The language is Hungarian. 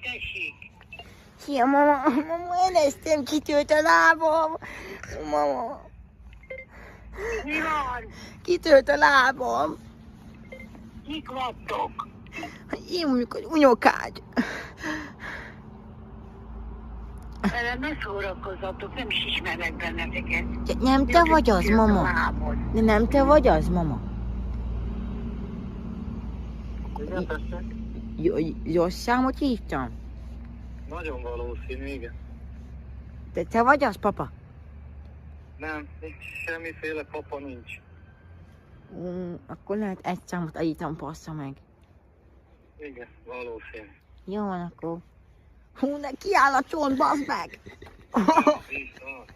Tessék! Szia, mama! Mama, eleztem, kitört a lábam! Mama! Mi van? Kitört a lábam! Kik vagytok? Én mondjuk az unokád. Velem ne szórakozzatok, nem is ismerek benneteket. De nem te vagy az, mama? De nem te vagy az, mama? Igen, tessék? Rossz számot hívtam? Nagyon valószínű, igen. De te vagy az, papa? Nem, semmiféle papa nincs. Akkor lehet egy számot állítom, passza meg. Igen, valószínű. Jó van, akkor. Hú, ne kiáll a csont, bazd meg! Viszont.